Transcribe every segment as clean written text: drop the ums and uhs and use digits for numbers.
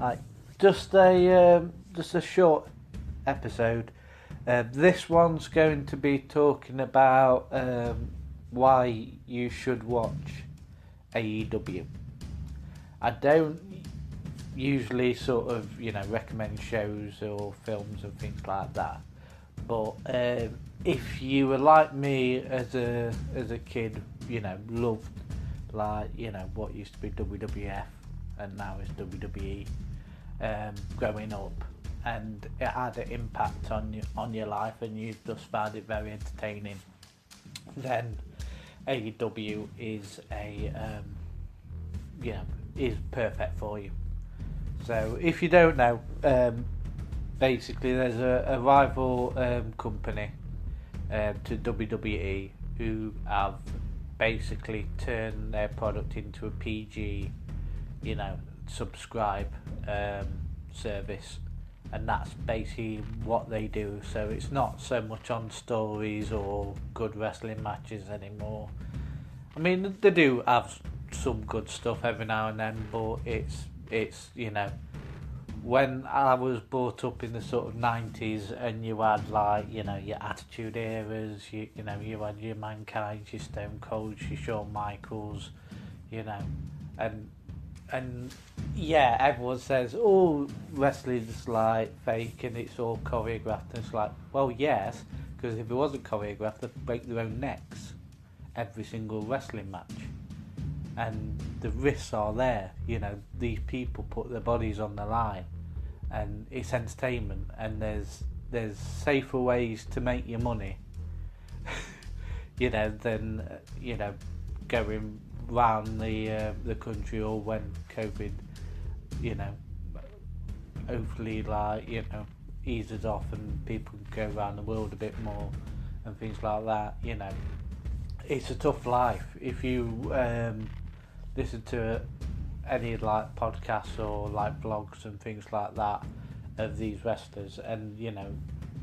Right, just a short episode. This one's going to be talking about why you should watch AEW. I don't usually sort of recommend shows or films and things like that, but if you were like me as a kid, loved what used to be WWF and now is WWE, growing up, and it had an impact on your life, and you just found it very entertaining, then AEW is is perfect for you. So if you don't know, basically there's a rival company to WWE who have basically turned their product into a PG, subscribe service, and that's basically what they do. So it's not so much on stories or good wrestling matches anymore. I mean, they do have some good stuff every now and then, but it's when I was brought up in the sort of 90s, and you had your Attitude Eras, you had your Mankind, your Stone Cold, your Shawn Michaels, and yeah, everyone says, oh, wrestling's like fake and it's all choreographed, and it's like, well, yes, because if it wasn't choreographed, they'd break their own necks every single wrestling match, and the risks are there. These people put their bodies on the line, and it's entertainment, and there's safer ways to make your money than going round the country, or when COVID hopefully eases off and people can go around the world a bit more and things like that. It's a tough life. If you listen to any podcasts or blogs and things like that of these wrestlers, and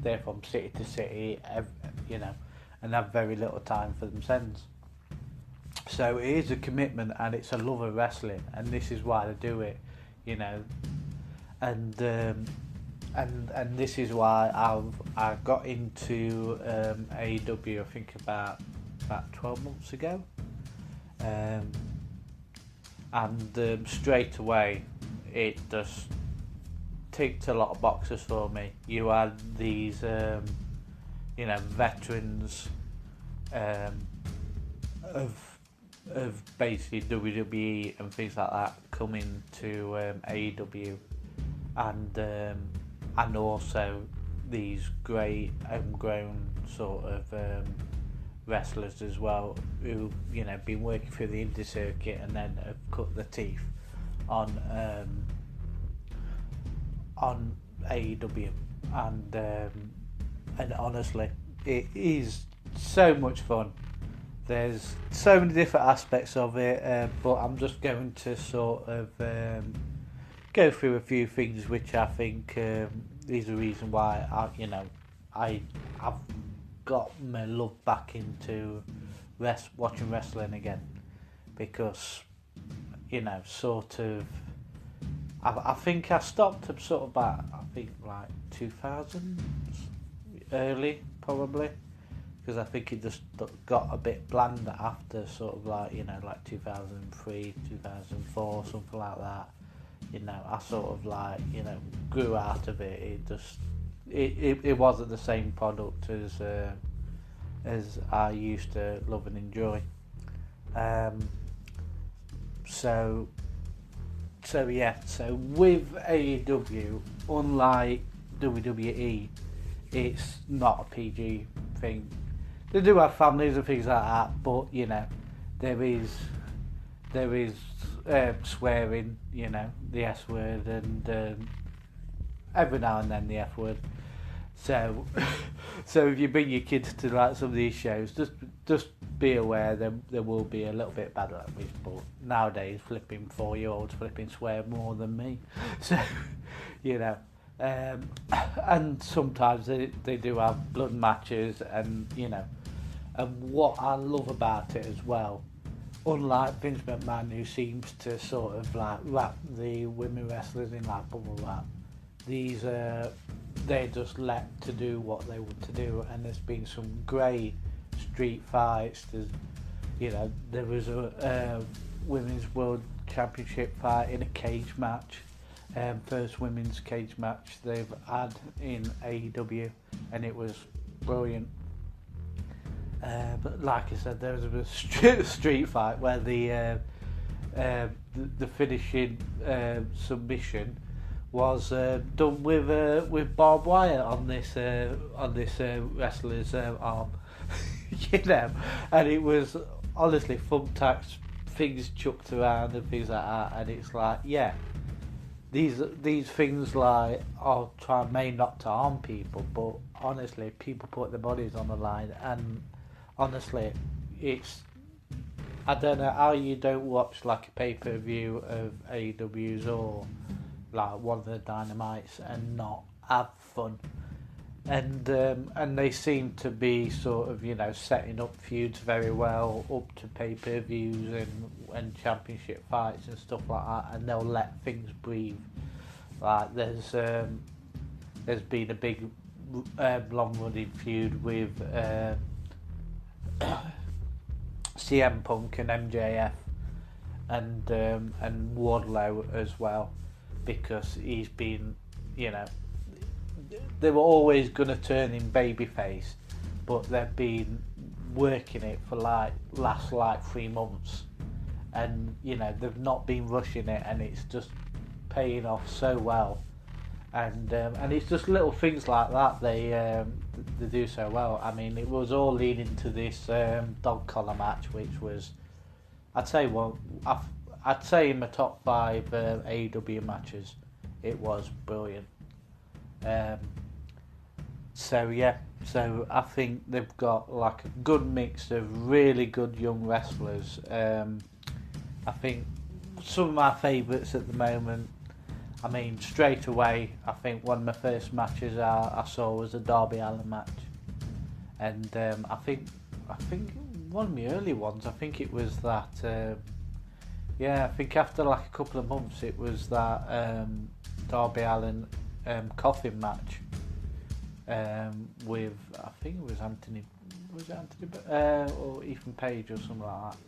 they're from city to city, and have very little time for themselves. So it is a commitment, and it's a love of wrestling, and this is why they do it, and this is why I got into AEW, I think about 12 months ago, and straight away it just ticked a lot of boxes for me. You had these veterans of basically WWE and things like that coming to AEW, and also these great homegrown sort of wrestlers as well, who been working through the indie circuit and then have cut their teeth on AEW, and honestly, it is so much fun. There's so many different aspects of it, but I'm just going to sort of go through a few things which I think is the reason why I've got my love back into watching wrestling again, because sort of I think I stopped at sort of about 2000 early, probably, because I think it just got a bit bland after sort of 2003, 2004, something like that. I sort of grew out of it. It just it wasn't the same product as I used to love and enjoy. So with AEW, unlike WWE, it's not a PG thing. They do have families and things like that, but there is swearing, the S word, and every now and then the F word. So if you bring your kids to some of these shows, just be aware there will be a little bit bad language, but nowadays flipping 4-year-olds flipping swear more than me. So and sometimes they do have blood matches, and and what I love about it as well, unlike Vince McMahon, who seems to sort of like wrap the women wrestlers in like bubble wrap, these they just let to do what they want to do, and there's been some great street fights. There was a women's world championship fight in a cage match, first women's cage match they've had in AEW, and it was brilliant. But like I said, there was a street fight where the finishing submission was done with barbed wire on this wrestler's arm, and it was honestly thumbtacks, things chucked around and things like that, and it's like, yeah, these things like may not to harm people, but honestly, people put their bodies on the line, and honestly, I don't know how you don't watch like a pay-per-view of AEW's or like one of the Dynamites and not have fun. And they seem to be sort of, setting up feuds very well up to pay-per-views and championship fights and stuff like that, and they'll let things breathe. Like there's been a big long-running feud with CM Punk and MJF and Wardlow as well, because he's been, they were always going to turn him babyface, but they've been working it for last 3 months, and they've not been rushing it, and it's just paying off so well, and it's just little things like that they do so well. I mean, it was all leading to this dog collar match, which was, I'd say in the top 5 AEW matches, it was brilliant. So I think they've got like a good mix of really good young wrestlers. I think some of my favourites at the moment, I mean, straight away, I think one of my first matches I saw was a Darby Allin match, and I think one of my early ones, I think it was that. I think after like a couple of months, it was that Darby Allin coffin match with, I think it was Anthony or Ethan Page or something like that.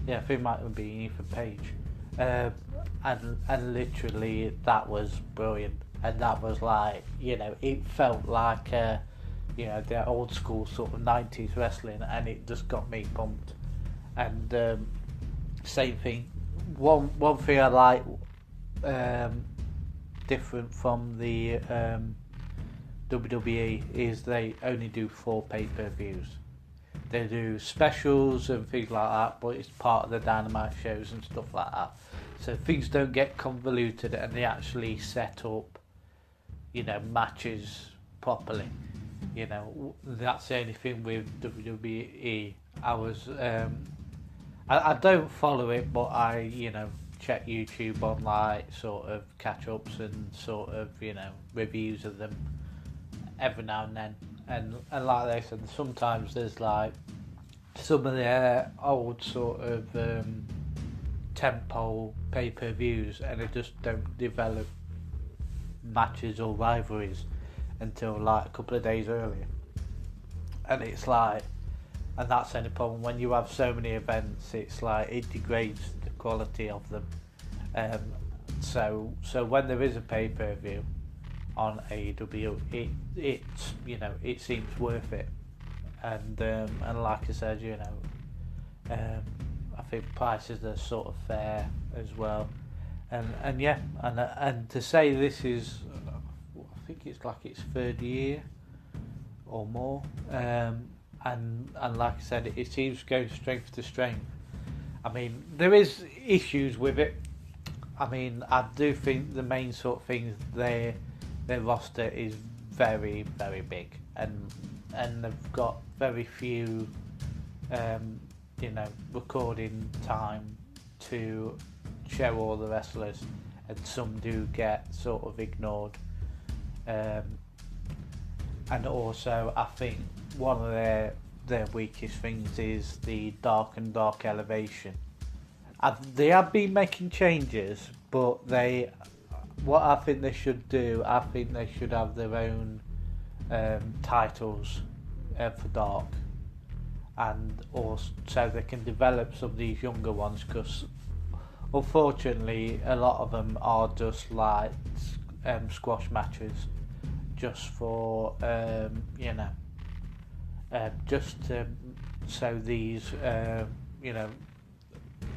Yeah, I think it might have been Ethan Page. And literally that was brilliant, and that was like, it felt like the old school sort of 90s wrestling, and it just got me pumped. And same thing, one thing I like different from the WWE is they only do 4 pay-per-views. They do specials and things like that, but it's part of the Dynamite shows and stuff like that. So things don't get convoluted, and they actually set up, matches properly. That's the only thing with WWE. I don't follow it, but I, check YouTube on like sort of catch-ups and sort of, reviews of them every now and then. And like they said, sometimes there's like some of their old sort of tempo pay-per-views, and they just don't develop matches or rivalries until like a couple of days earlier. And it's like, and that's the only problem when you have so many events. It's like it degrades the quality of them. So when there is a pay-per-view on AEW, it seems worth it, and like I said, I think prices are sort of fair as well, and to say this is, I think it's like its 3rd year or more, and like I said, it seems to go strength to strength. I mean, there is issues with it. I mean, I do think the main sort of things their roster is very, very big, and they've got very few recording time to show all the wrestlers, and some do get sort of ignored. And also, I think one of their weakest things is the dark elevation, They have been making changes, but what I think they should do, I think they should have their own titles for Dark, and also so they can develop some of these younger ones, because unfortunately a lot of them are just like squash matches, just for so these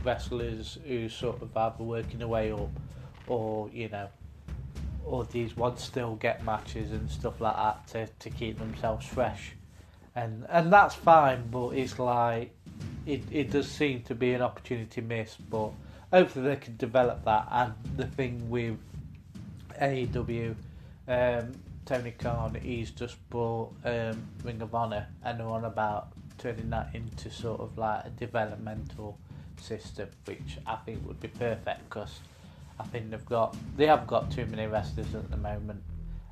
wrestlers who sort of either working their way up, or or these ones still get matches and stuff like that to keep themselves fresh, and that's fine, but it's like it does seem to be an opportunity missed, but hopefully they can develop that. And the thing with AEW, Tony Khan, he's just brought Ring of Honor, and they're on about turning that into sort of like a developmental system, which I think would be perfect, because I think they have got too many wrestlers at the moment,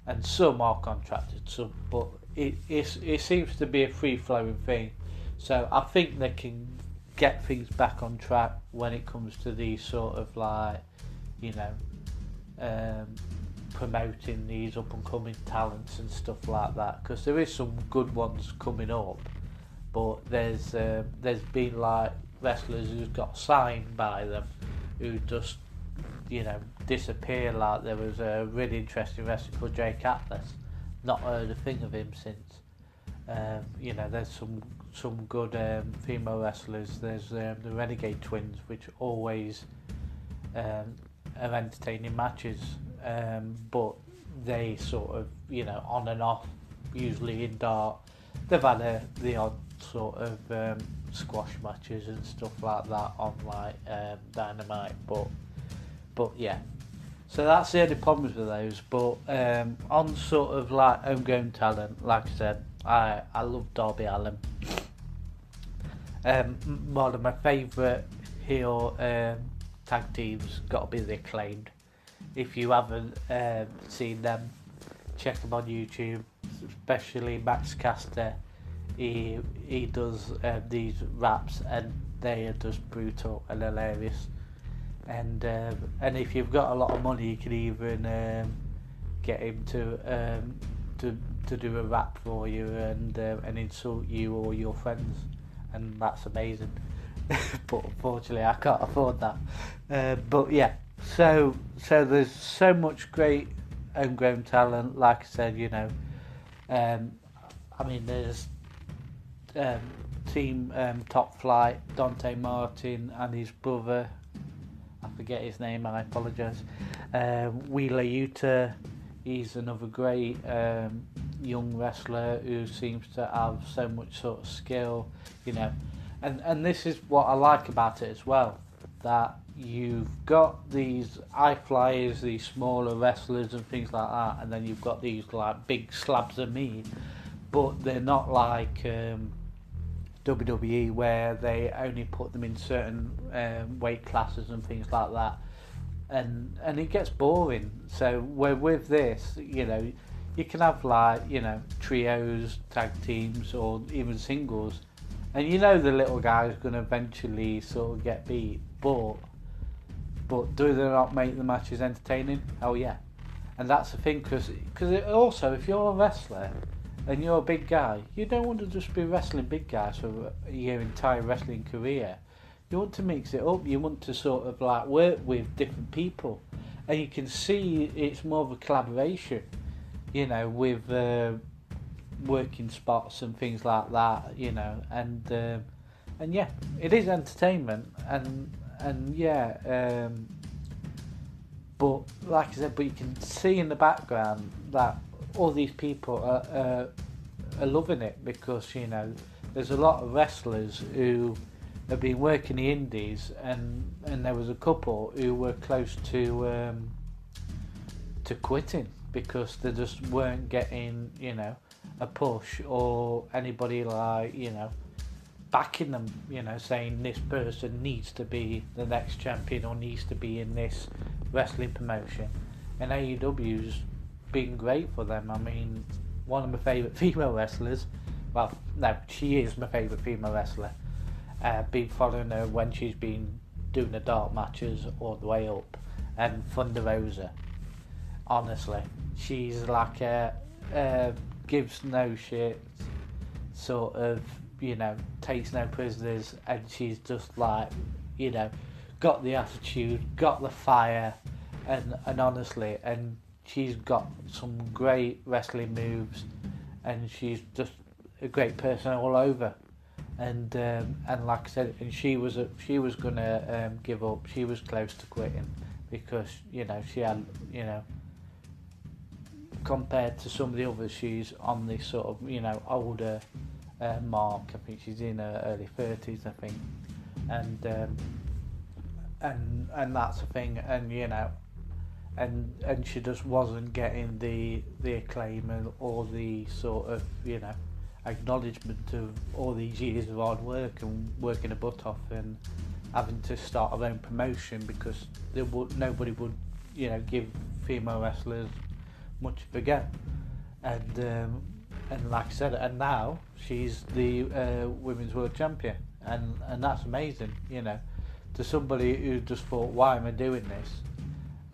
and some are contracted, but it seems to be a free flowing thing. So I think they can get things back on track when it comes to these sort of like promoting these up and coming talents and stuff like that, because there is some good ones coming up, but there's been like wrestlers who's got signed by them who just disappear. Like there was a really interesting wrestler called Jake Atlas, not heard a thing of him since. There's some good female wrestlers. There's the Renegade Twins, which always are entertaining matches, but they sort of on and off, usually in Dark. They've had the odd sort of squash matches and stuff like that on like Dynamite, but yeah, so that's the only problems with those. But on sort of like homegrown talent, like I said, I love Darby Allin. One of my favourite heel tag teams got to be the Acclaimed. If you haven't seen them, check them on YouTube, especially Max Caster. He does these raps, and they are just brutal and hilarious. And if you've got a lot of money, you can even get him to do a rap for you and insult you or your friends, and that's amazing. But unfortunately, I can't afford that. But yeah, so there's so much great homegrown talent. Like I said, there's Team Top Flight, Dante Martin and his brother, I forget his name, I apologise, Wheeler Yuta. He's another great young wrestler who seems to have so much sort of skill, and this is what I like about it as well, that you've got these high flyers, these smaller wrestlers and things like that, and then you've got these like big slabs of meat, but they're not like WWE, where they only put them in certain weight classes and things like that, and it gets boring. So where with this, you can have like trios, tag teams, or even singles, and the little guy's going to eventually sort of get beat, but do they not make the matches entertaining? Oh yeah. And that's the thing, because also, if you're a wrestler and you're a big guy, you don't want to just be wrestling big guys for your entire wrestling career. You want to mix it up. You want to sort of like work with different people, and you can see it's more of a collaboration, with working spots and things like that, and yeah, it is entertainment, and yeah, but like I said, but you can see in the background that all these people are loving it, because there's a lot of wrestlers who have been working the indies, and there was a couple who were close to quitting because they just weren't getting a push, or anybody like backing them, saying this person needs to be the next champion or needs to be in this wrestling promotion. And AEW's been great for them. I mean, one of my favourite female wrestlers, well, no, she is my favourite female wrestler. Been following her when she's been doing the dark matches all the way up. And Thunder Rosa, honestly, she's like gives no shit, sort of, takes no prisoners, and she's just like, got the attitude, got the fire, and honestly, and she's got some great wrestling moves, and she's just a great person all over. And like I said, and she was gonna give up. She was close to quitting because she had compared to some of the others, she's on this sort of older mark. I think she's in her early 30s, I think, and that's the thing, and she just wasn't getting the acclaim or the sort of acknowledgement of all these years of hard work and working her butt off and having to start her own promotion because nobody would give female wrestlers much of a go, and like I said, and now she's the women's world champion, and that's amazing, to somebody who just thought, why am I doing this?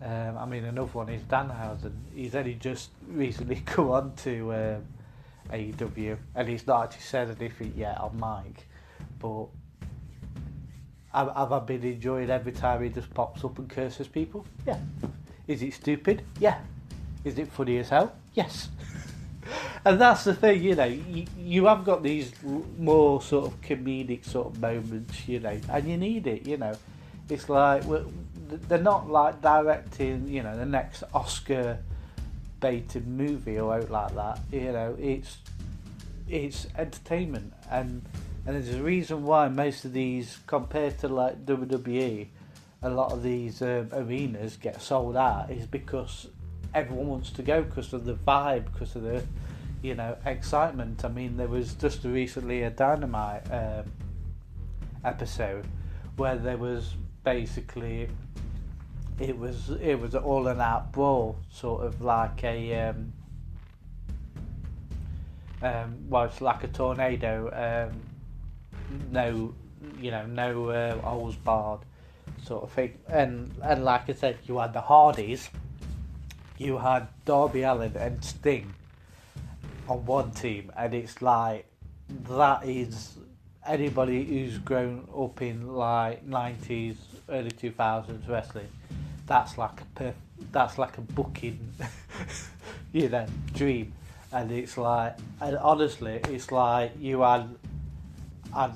I mean, another one is Danhausen. He's only just recently come on to AEW, and he's not actually said anything yet on mic, but have I been enjoying every time he just pops up and curses people? Yeah. Is it stupid? Yeah. Is it funny as hell? Yes. And that's the thing, you have got these more sort of comedic sort of moments, and you need it, It's like, they're not like directing, the next Oscar baited movie or out like that, it's entertainment, and there's a reason why most of these, compared to like WWE, a lot of these arenas get sold out is because everyone wants to go because of the vibe, because of the excitement. I mean, there was just recently a Dynamite episode where there was basically it was an all and out brawl, sort of like a it's like a tornado, no holes barred sort of thing, and like I said, you had the Hardys, you had Darby Allin and Sting on one team, and it's like, that is, anybody who's grown up in like 90s, early 2000s wrestling, that's like a booking dream. And it's like, and honestly, it's like you had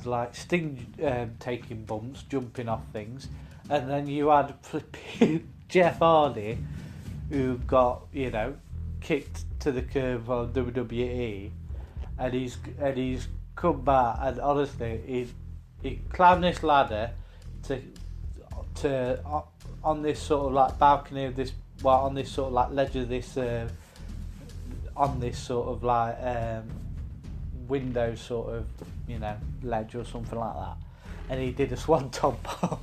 like Sting taking bumps, jumping off things, and then you had Jeff Hardy, who got kicked to the curb on WWE, and he's come back, and honestly, he climbed this ladder to on this sort of like balcony of this, on this sort of like ledge of this, on this sort of like window sort of ledge or something like that, and he did a swanton bomb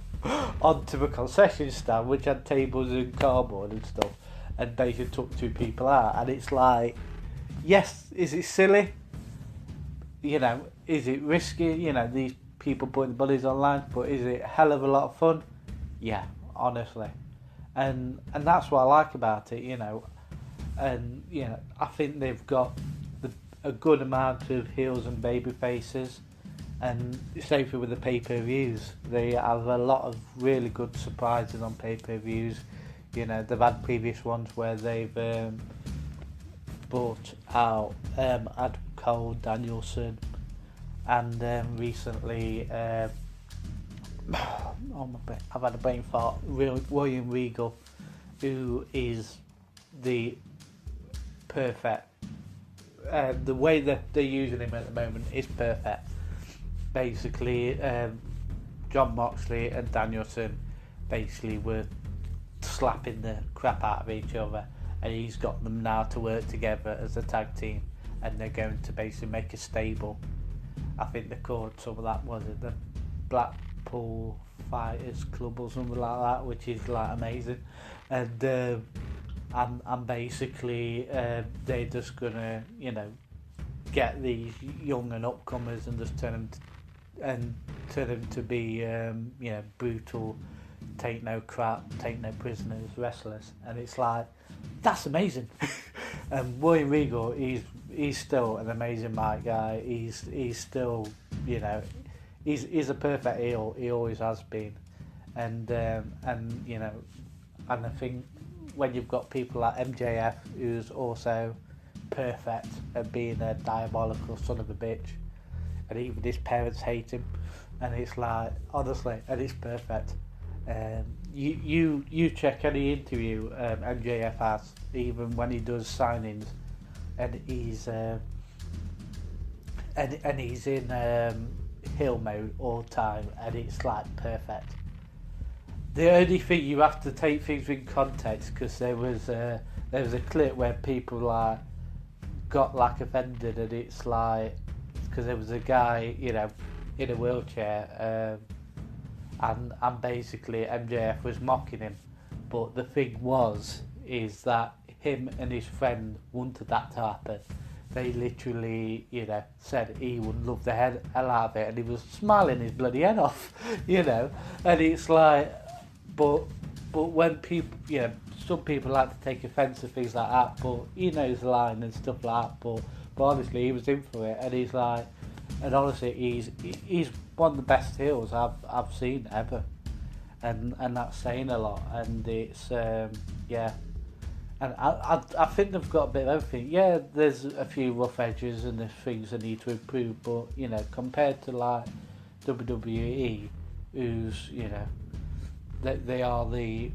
onto a concession stand which had tables and cardboard and stuff, and basically took two people out. And it's like, yes, is it silly? Is it risky? These people putting bodies online, but is it a hell of a lot of fun? Yeah, honestly. And that's what I like about it, And I think they've got a good amount of heels and baby faces, and same with the pay-per-views. They have a lot of really good surprises on pay-per-views. They've had previous ones where they've brought out Adam Cole, Danielson, and recently I've had a brain fart, William Regal, who is the perfect, the way that they're using him at the moment is perfect. Basically, John Moxley and Danielson basically were slapping the crap out of each other, and he's got them now to work together as a tag team, and they're going to basically make a stable. I think they called some of that, was it the Blackpool Fighters Club or something like that, which is like amazing. And basically they're just gonna get these young and upcomers and just turn them and to them to be brutal, take no crap, take no prisoners wrestlers, and it's like that's amazing. And William Regal, he's still an amazing mic guy. He's still he's a perfect heel. He always has been, and I think when you've got people like MJF, who's also perfect at being a diabolical son of a bitch, and even his parents hate him, and it's like honestly, and it's perfect. You check any interview MJF has, even when he does signings, and he's he's in heel mode all the time, and it's like perfect. The only thing you have to take things in context, because there was a clip where people like got like offended, and it's like because there was a guy in a wheelchair, and basically MJF was mocking him, but the thing is that him and his friend wanted that to happen. They literally, said he would love the hell out of it, and he was smiling his bloody head off, and it's like, but when people, some people like to take offence to things like that, but he knows the line and stuff like that, but honestly, he was in for it, and he's like, and honestly, he's one of the best heels I've seen ever, and that's saying a lot, and it's and I think they've got a bit of everything. Yeah, there's a few rough edges and there's things they need to improve, but compared to like WWE, who's they are the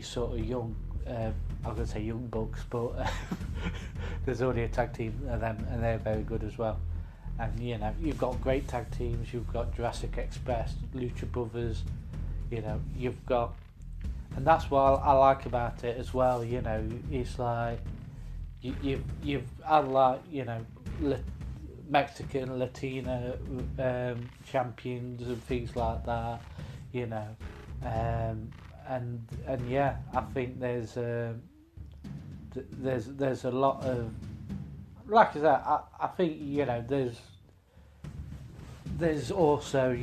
sort of young, I'm going to say young bucks, but there's only a tag team of them, and they're very good as well. And you've got great tag teams. You've got Jurassic Express, Lucha Brothers. You've got, and that's what I like about it as well. It's like you've had like Mexican, Latina champions and things like that. And yeah, I think there's a lot of, like I said, I think there's also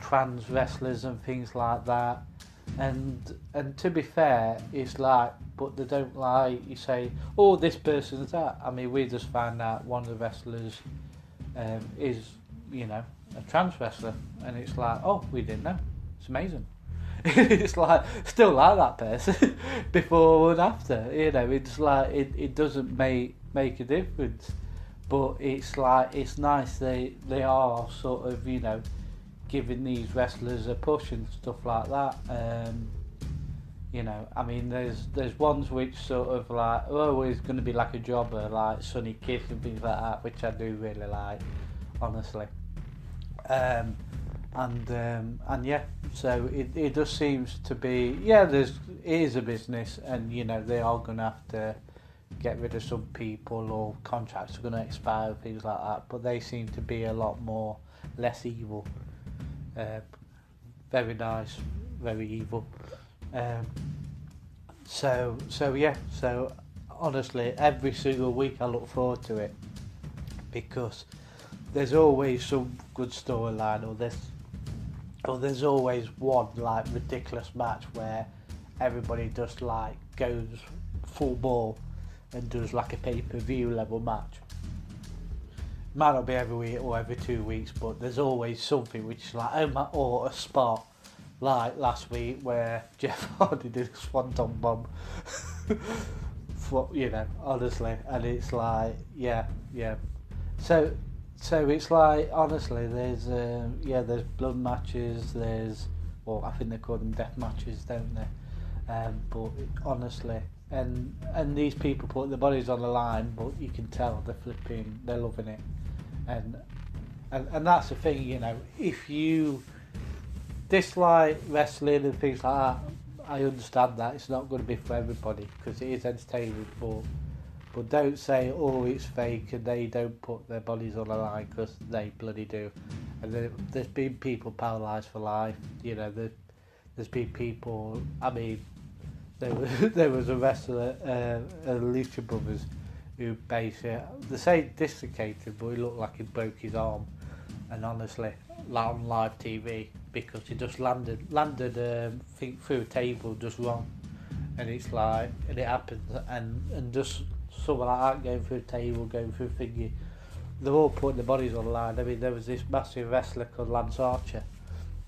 trans wrestlers and things like that, and to be fair, it's like, but they don't like, you say, oh, this person's that. I mean, we just found out one of the wrestlers is a trans wrestler, and it's like, oh, we didn't know. It's amazing. It's like still like that person before and after. It's like it doesn't make a difference, but it's like it's nice they are sort of giving these wrestlers a push and stuff like that. I mean, there's ones which sort of like, oh, he's going to be like a jobber, like Sonny Kiss and things like that, which I do really like, honestly. And yeah, so it just seems to be, it is a business, and they are going to have to get rid of some people, or contracts are going to expire, things like that, but they seem to be a lot less evil. Very nice, very evil. So honestly, every single week I look forward to it, because there's always some good storyline, or there's always one like ridiculous match where everybody just like goes full ball and does like a pay-per-view level match. Might not be every week or every 2 weeks, but there's always something which is like, or a spot like last week where Jeff Hardy did a swanton bomb. Honestly, and it's like, yeah. So it's like, honestly, there's blood matches, I think they call them death matches, don't they? But honestly, and these people put their bodies on the line, but you can tell they're loving it, and that's the thing, if you dislike wrestling and things like that, I understand that it's not going to be for everybody, because it is entertainment, but don't say, oh, it's fake and they don't put their bodies on the line, because they bloody do. And there's been people paralysed for life. There's been people. I mean, there was a wrestler, Lucha Brothers, who basically, they say dislocated, but he looked like he broke his arm. And honestly, on live TV because he just landed think through a table just wrong, and it's like, and it happens, and just someone like that going through a table, going through a thingy, they're all putting their bodies on the line. I mean, there was this massive wrestler called Lance Archer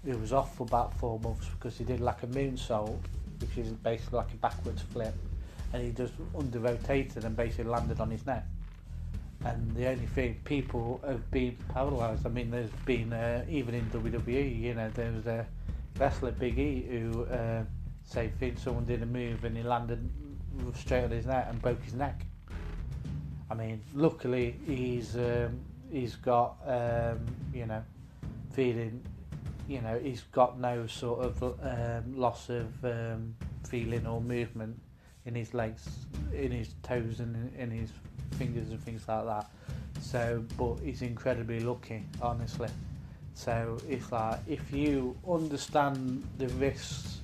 who was off for about 4 months because he did like a moonsault, which is basically like a backwards flip, and he just under-rotated and basically landed on his neck. And the only thing, people have been paralysed. I mean, there's been, even in WWE, you know, there was a wrestler, Big E, who, same thing, someone did a move and he landed straight on his neck and broke his neck. I mean, luckily he's got, you know, feeling, you know, he's got no sort of loss of feeling or movement in his legs, in his toes and in his fingers and things like that. So, but he's incredibly lucky, honestly. So it's like, if you understand the risks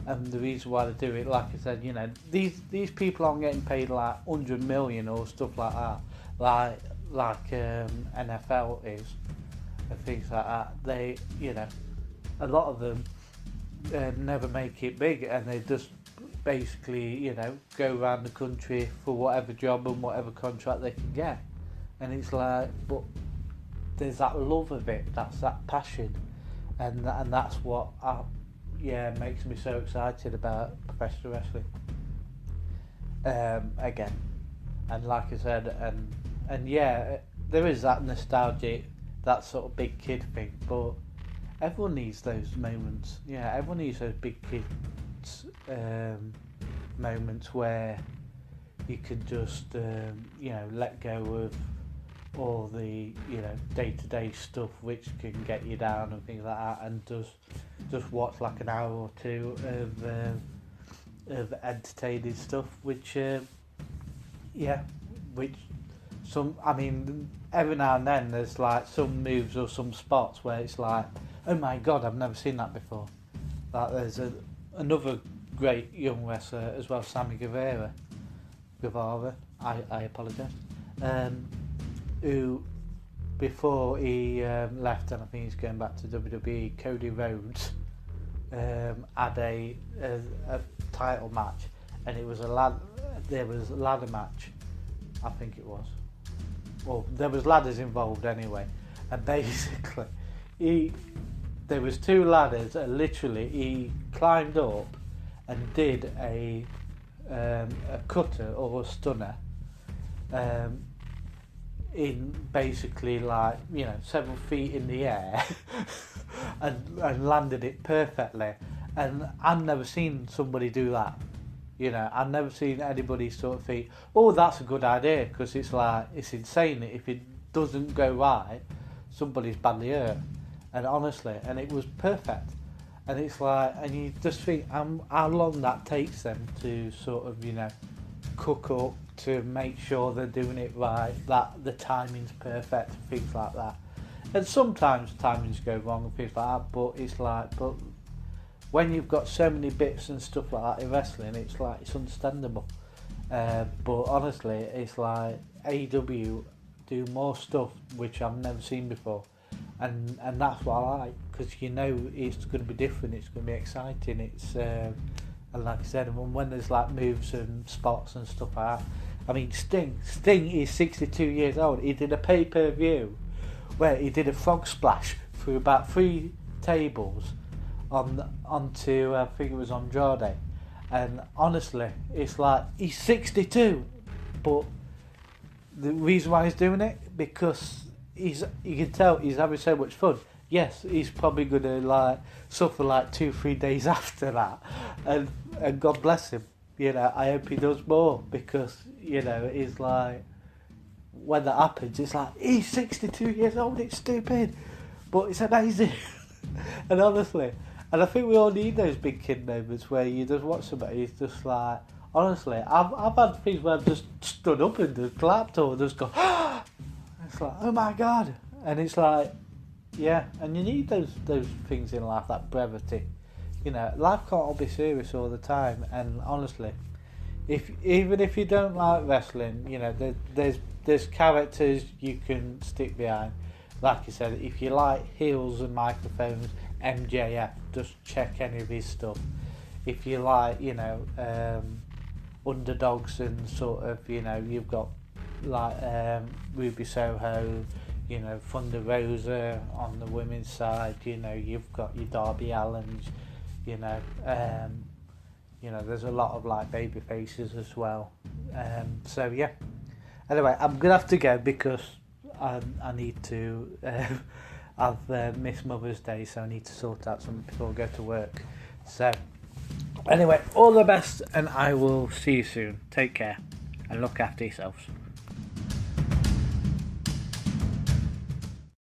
and the reason why they do it, like I said, you know, these people aren't getting paid like 100 million or stuff like that, like NFL is and things like that. They, you know, a lot of them never make it big, and they just basically, you know, go around the country for whatever job and whatever contract they can get. And it's like, but there's that love of it, that's that passion, and that's what makes me so excited about professional wrestling. Again, and like I said, and yeah, there is that nostalgic, that sort of big kid thing, but everyone needs those moments. Yeah, everyone needs those big kids moments where you can just you know, let go of all the, you know, day-to-day stuff which can get you down and things like that, and just watch like an hour or two of entertaining stuff, which which some, I mean, every now and then there's like some moves or some spots where it's like, oh my god, I've never seen that before. Like there's another great young wrestler as well, Sammy Guevara, I apologise, who, before he left, and I think he's going back to WWE, Cody Rhodes had a title match, and it was there was a ladder match, I think it was. Well, there was ladders involved anyway, and basically there was 2 ladders, and literally he climbed up and did a cutter or a stunner in basically, like, you know, 7 feet in the air and landed it perfectly. And I've never seen somebody do that. You know, I've never seen anybody sort of think, oh, that's a good idea, because it's like, it's insane that if it doesn't go right, somebody's badly hurt. And honestly, and it was perfect. And it's like, and you just think how long that takes them to sort of, you know, cook up to make sure they're doing it right, that the timing's perfect, things like that. And sometimes timings go wrong and things like that, but it's like, but when you've got so many bits and stuff like that in wrestling, it's like, it's understandable. But honestly, it's like AEW do more stuff which I've never seen before. And that's what I like, because you know it's going to be different, it's going to be exciting, it's and like I said, when there's like moves and spots and stuff like that. I mean, Sting is 62 years old. He did a pay-per-view where he did a frog splash through about 3 tables onto I think it was Andrade, and honestly, it's like, he's 62, but the reason why he's doing it, because you can tell he's having so much fun. Yes, he's probably going to like suffer like 2-3 days after that, and God bless him. You know, I hope he does more, because, you know, it's like, when that happens, it's like, he's 62 years old, it's stupid, but it's amazing. And honestly, and I think we all need those big kid moments where you just watch somebody, it's just like, honestly, I've had things where I've just stood up and just clapped or just gone, it's like, oh my god. And it's like, yeah, and you need those things in life, that brevity. You know, life can't all be serious all the time, and honestly, even if you don't like wrestling, you know, there's characters you can stick behind. like I said, if you like heels and microphones, MJF, just check any of his stuff. If you like, underdogs and sort of, you've got like Ruby Soho, Thunder Rosa on the women's side, you've got your Darby Allins, there's a lot of like baby faces as well. So yeah. Anyway, I'm gonna have to go because I need to. I've missed Mother's Day, so I need to sort out something before I go to work. So anyway, all the best, and I will see you soon. Take care and look after yourselves.